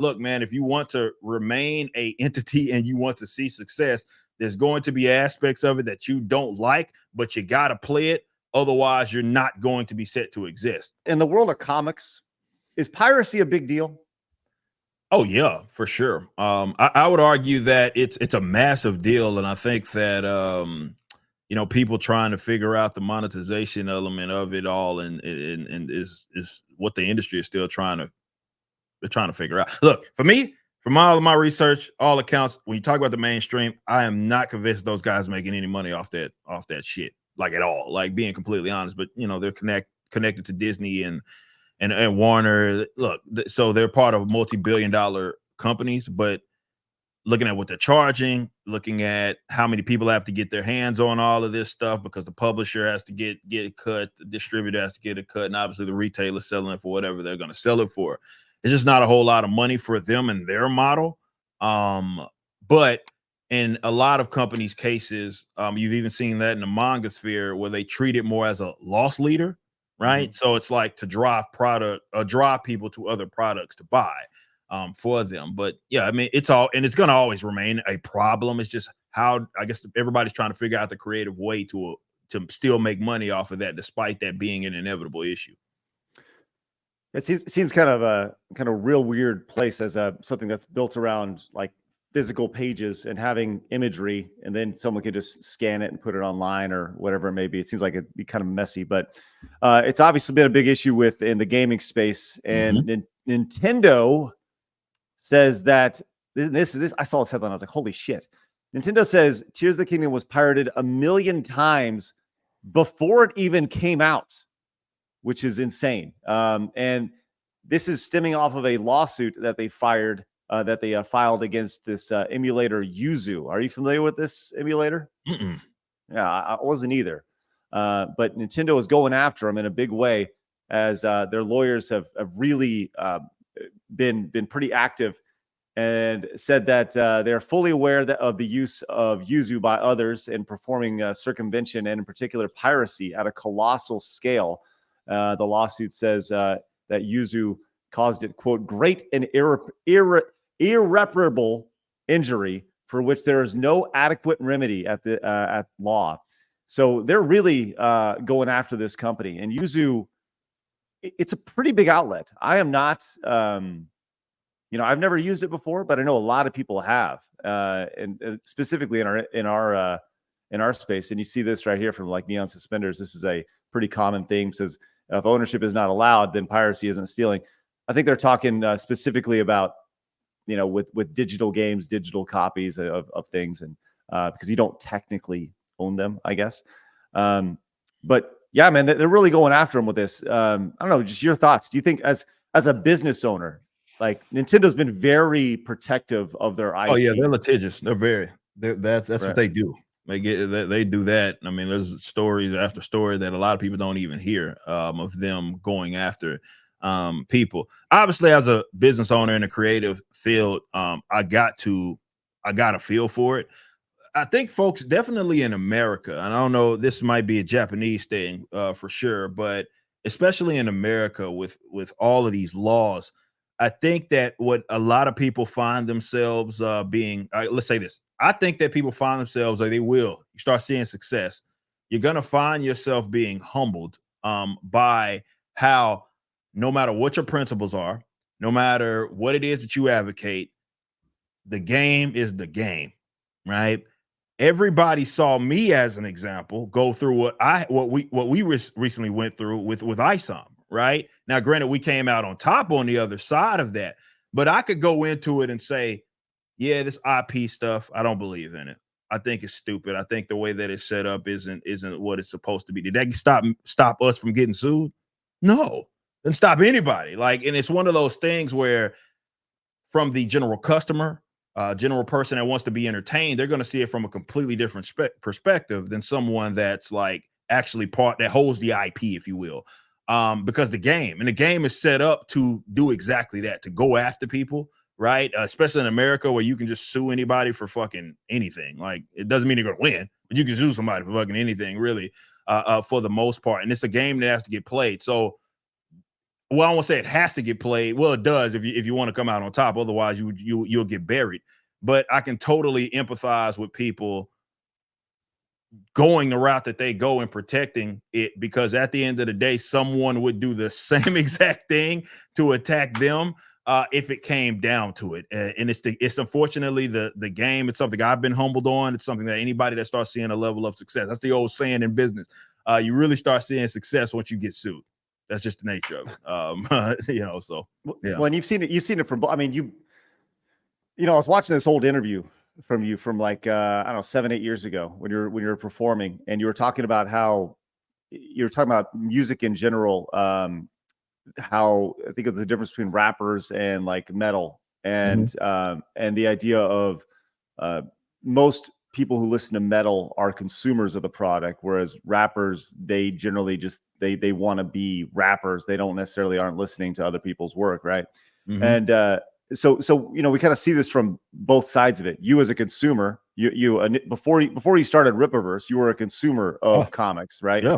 look, man, if you want to remain a entity and you want to see success, there's going to be aspects of it that you don't like, but you got to play it. Otherwise, you're not going to be set to exist. In the world of comics, is piracy a big deal? Oh yeah, for sure. I would argue that it's a massive deal, and I think that people trying to figure out the monetization element of it all, and is what the industry is still trying to figure out. Look, for me, from all of my research, all accounts, when you talk about the mainstream, I am not convinced those guys making any money off that shit, like at all. Like being completely honest, but they're connected to Disney and Warner. Look, so they're part of multi-billion-dollar companies, but looking at what they're charging, looking at how many people have to get their hands on all of this stuff because the publisher has to get a cut, the distributor has to get a cut, and obviously the retailer selling it for whatever they're going to sell it for. It's just not a whole lot of money for them and their model. But in a lot of companies' cases, you've even seen that in the manga sphere where they treat it more as a loss leader, right? Mm-hmm. So it's like to drive people to other products to buy for them. But yeah, I mean, it's going to always remain a problem. It's just how, I guess, everybody's trying to figure out the creative way to still make money off of that, despite that being an inevitable issue. It seems kind of a real weird place as something that's built around like physical pages and having imagery, and then someone can just scan it and put it online or whatever it may be. It seems like it'd be kind of messy, but it's obviously been a big issue in the gaming space. And Nintendo says that this. I saw this headline. I was like, holy shit. Nintendo says Tears of the Kingdom was pirated 1 million times before it even came out, which is insane. And this is stemming off of a lawsuit that they filed against this emulator Yuzu. Are you familiar with this emulator? Mm-mm. Yeah, I wasn't either. But Nintendo is going after them in a big way, as their lawyers have really been pretty active, and said that they're fully aware of the use of Yuzu by others in performing circumvention and in particular piracy at a colossal scale. The lawsuit says that Yuzu caused it, quote, great and irreparable injury for which there is no adequate remedy at law. So they're really going after this company. And Yuzu, it's a pretty big outlet. I am not, I've never used it before, but I know a lot of people have, and specifically in our space. And you see this right here from like Neon Suspenders. This is a pretty common thing. It says if ownership is not allowed, then piracy isn't stealing. I think they're talking specifically about, with digital games, digital copies of things, and because you don't technically own them, I guess. But yeah, man, they're really going after them with this. I don't know, just your thoughts. Do you think as a business owner, like Nintendo's been very protective of their IP? Oh yeah, they're litigious. That's right. What they do. They do that. I mean, there's stories after story that a lot of people don't even hear of them going after people. Obviously, as a business owner in a creative field, I got a feel for it. I think folks definitely in America, and I don't know, this might be a Japanese thing for sure, but especially in America with all of these laws, I think that what a lot of people find themselves being, let's say this, I think that people find themselves, like you start seeing success, you're going to find yourself being humbled by how no matter what your principles are, no matter what it is that you advocate, the game is the game, right? Everybody saw me as an example go through what we recently went through with ISOM, right? Now, granted, we came out on top on the other side of that, but I could go into it and say, yeah, this IP stuff, I don't believe in it. I think it's stupid. I think the way that it's set up isn't what it's supposed to be. Did that stop us from getting sued? No, didn't stop anybody. Like, and it's one of those things where from the general customer, general person that wants to be entertained, they're going to see it from a completely different perspective than someone that's like actually that holds the IP, if you will. Because the game is set up to do exactly that, to go after people, right? Especially in America, where you can just sue anybody for fucking anything. Like, it doesn't mean you're going to win, but you can sue somebody for fucking anything, really, for the most part. And it's a game that has to get played. So well, I won't say it has to get played. Well, it does if you want to come out on top. Otherwise, you'll get buried. But I can totally empathize with people going the route that they go and protecting it, because at the end of the day, someone would do the same exact thing to attack them if it came down to it. And it's unfortunately the game. It's something I've been humbled on. It's something that anybody that starts seeing a level of success. That's the old saying in business. You really start seeing success once you get sued. That's just the nature of it. So yeah. Well, and you've seen it from, I mean, I was watching this old interview from you from like, I don't know, 7-8 years ago when you're performing, and you were talking about how you were talking about music in general. How I think of the difference between rappers and like metal, and the idea of most people who listen to metal are consumers of the product, whereas rappers, they generally just they want to be rappers. They don't necessarily aren't listening to other people's work, right? And so we kind of see this from both sides of it. You as a consumer, before you started Rippaverse, you were a consumer of comics, right? Yeah.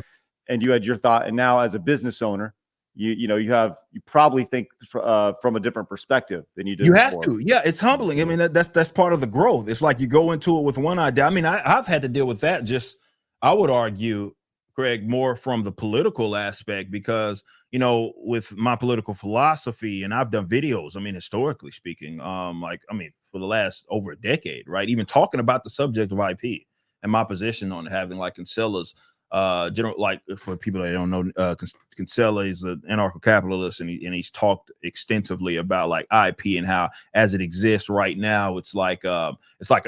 And you had your thought, and now as a business owner, you probably think from a different perspective than you did. You have to. Yeah, it's humbling. I mean, that's part of the growth. It's like you go into it with one idea. I mean, I've had to deal with that. Just, I would argue, Greg, more from the political aspect, because with my political philosophy, and I've done videos, I mean, historically speaking, for the last over a decade, right? Even talking about the subject of IP and my position on having like Kinsella's general, like, for people that don't know, Kinsella is an anarcho-capitalist, and he's talked extensively about like IP and how, as it exists right now, it's like a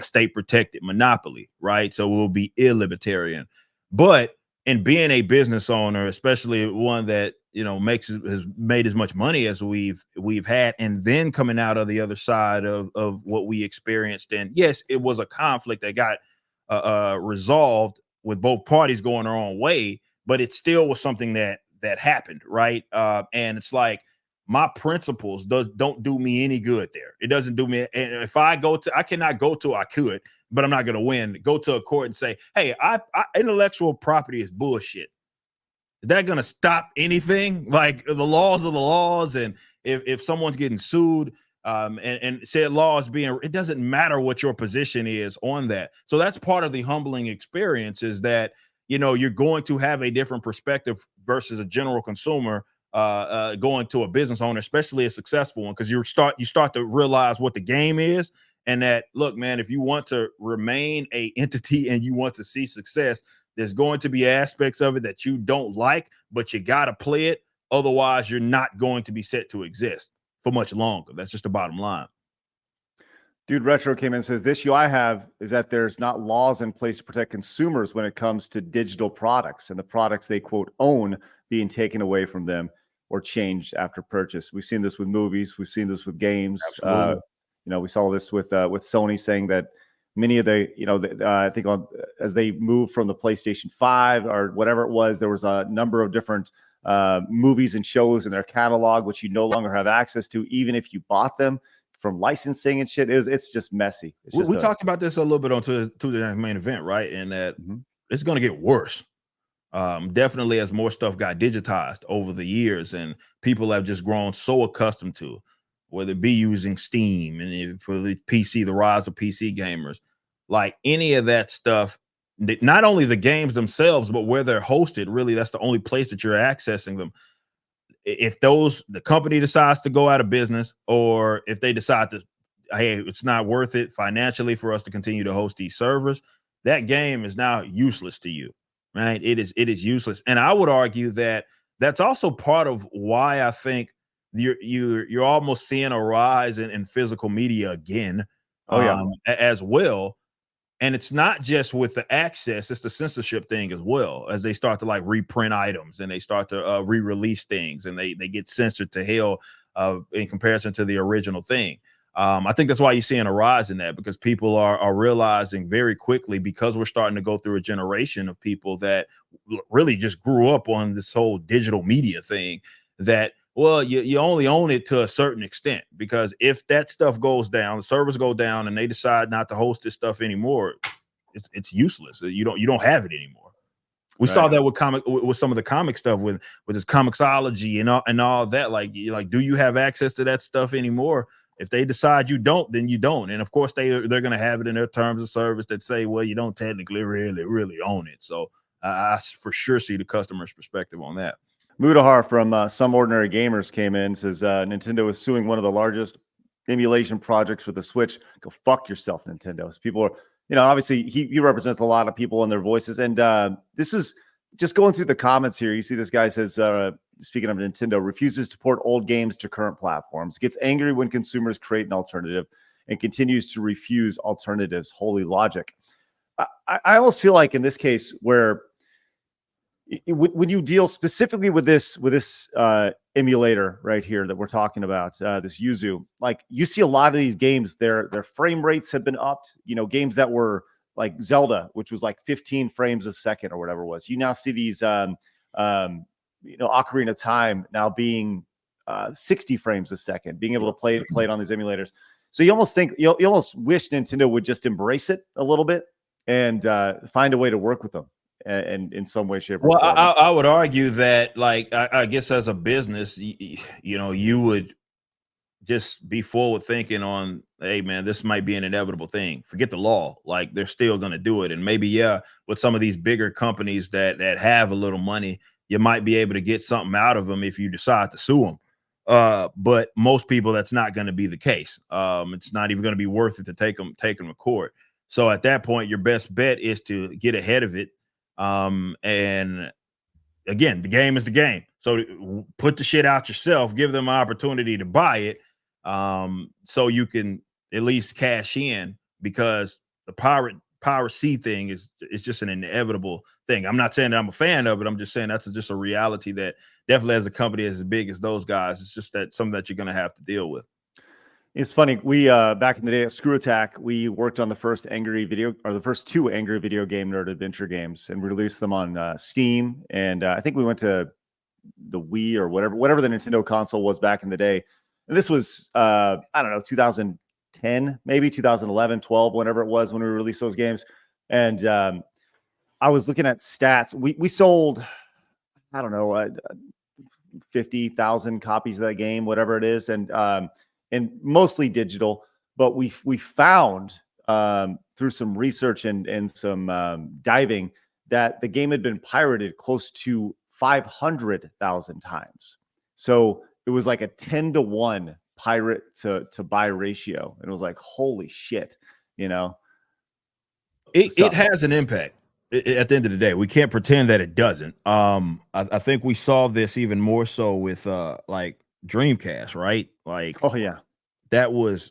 state protected monopoly, right? So we'll be illibertarian. But in being a business owner, especially one that has made as much money as we've had, and then coming out of the other side of what we experienced, and yes, it was a conflict that got resolved with both parties going their own way, but it still was something that happened, right? And it's like, my principles don't do me any good there. It doesn't do me. And if I cannot go to, I could, but I'm not going to win. Go to a court and say, hey, I intellectual property is bullshit. Is that going to stop anything? Like, the laws are the laws, and if someone's getting sued, and said laws being, it doesn't matter what your position is on that. So that's part of the humbling experience, is that you're going to have a different perspective versus a general consumer going to a business owner, especially a successful one, because you start to realize what the game is, and that, look, man, if you want to remain a entity and you want to see success, there's going to be aspects of it that you don't like, but you got to play it. Otherwise, you're not going to be set to exist for much longer. That's just the bottom line. Dude Retro came in and says, the issue I have is that there's not laws in place to protect consumers when it comes to digital products, and the products they, quote, own being taken away from them or changed after purchase. We've seen this with movies. We've seen this with games. We saw this with Sony saying that many of the, I think as they moved from the PlayStation 5 or whatever it was, there was a number of different movies and shows in their catalog, which you no longer have access to, even if you bought them, from licensing and shit. It's just messy. We talked about this a little bit on to the main event, right? And that it's going to get worse. Definitely, as more stuff got digitized over the years, and people have just grown so accustomed to, whether it be using Steam, and for the PC, the rise of PC gamers, like any of that stuff, not only the games themselves, but where they're hosted. Really, that's the only place that you're accessing them. If the company decides to go out of business, or if they decide to, hey, it's not worth it financially for us to continue to host these servers, that game is now useless to you, right? It is useless. And I would argue that that's also part of why I think you're almost seeing a rise in physical media again, as well. And it's not just with the access, it's the censorship thing as well, as they start to like reprint items, and they start to re-release things, and they get censored to hell in comparison to the original thing. I think that's why you're seeing a rise in that, because people are realizing very quickly, because we're starting to go through a generation of people that really just grew up on this whole digital media thing, that, well, you only own it to a certain extent, because if that stuff goes down, the servers go down, and they decide not to host this stuff anymore, it's useless. You don't have it anymore. We saw that with some of the comic stuff with this comicsology and all that. Like, do you have access to that stuff anymore? If they decide you don't, then you don't. And of course, they're going to have it in their terms of service that say, well, you don't technically really own it. So I for sure see the customer's perspective on that. Mudahar from Some Ordinary Gamers came in, says Nintendo is suing one of the largest emulation projects for the Switch. Go fuck yourself, Nintendo. So people are, obviously he represents a lot of people and their voices. And this is just going through the comments here. You see this guy says, speaking of Nintendo, refuses to port old games to current platforms, gets angry when consumers create an alternative, and continues to refuse alternatives. Holy logic. I almost feel like in this case where when you deal specifically with this emulator right here that we're talking about, this Yuzu, like you see a lot of these games, their frame rates have been upped. Games that were like Zelda, which was like 15 frames a second or whatever it was. You now see these, Ocarina of Time now being 60 frames a second, being able to play it on these emulators. So you almost think you almost wish Nintendo would just embrace it a little bit and find a way to work with them. And in some way, shape, or form. I would argue that, like, I guess as a business, you would just be forward thinking on, hey man, this might be an inevitable thing. Forget the law, like they're still going to do it. And maybe, with some of these bigger companies that have a little money, you might be able to get something out of them if you decide to sue them. But most people, that's not going to be the case. It's not even going to be worth it to take them to court. So at that point, your best bet is to get ahead of it. And again, the game is the game. So put the shit out yourself, give them an opportunity to buy it. So you can at least cash in, because the piracy thing is just an inevitable thing. I'm not saying that I'm a fan of it. I'm just saying that's just a reality that definitely, as a company as big as those guys, it's just that something that you're going to have to deal with. It's funny. We back in the day at Screw Attack, we worked on the first two angry video game nerd adventure games, and released them on Steam. And I think we went to the Wii or whatever the Nintendo console was back in the day. And this was I don't know, 2010, maybe 2011, 12, whenever it was when we released those games. And I was looking at stats. We sold, I don't know, 50,000 copies of that game, whatever it is, and mostly digital. But we found through some research and some diving that the game had been pirated close to 500,000 times. So it was like a 10-to-1 pirate to buy ratio. And it was like, holy shit, It has an impact. At the end of the day, we can't pretend that it doesn't. I think we saw this even more so with like Dreamcast, right? Like, oh yeah, that was.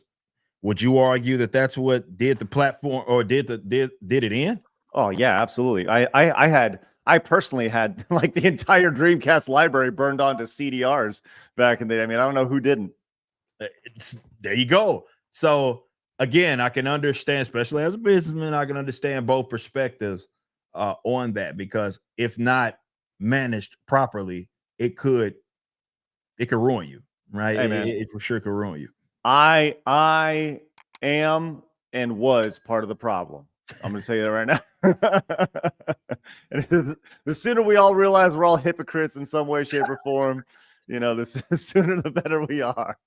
Would you argue that that's what did the platform, or did it in? Oh yeah, absolutely. I personally had like the entire Dreamcast library burned onto CDRs back in the day. I mean, I don't know who didn't. There you go. So again, I can understand, especially as a businessman, I can understand both perspectives on that, because if not managed properly, it could ruin you, right? Hey, it for sure could ruin you. I am and was part of the problem. I'm going to tell you that right now. And the sooner we all realize we're all hypocrites in some way, shape, or form, the sooner the better we are.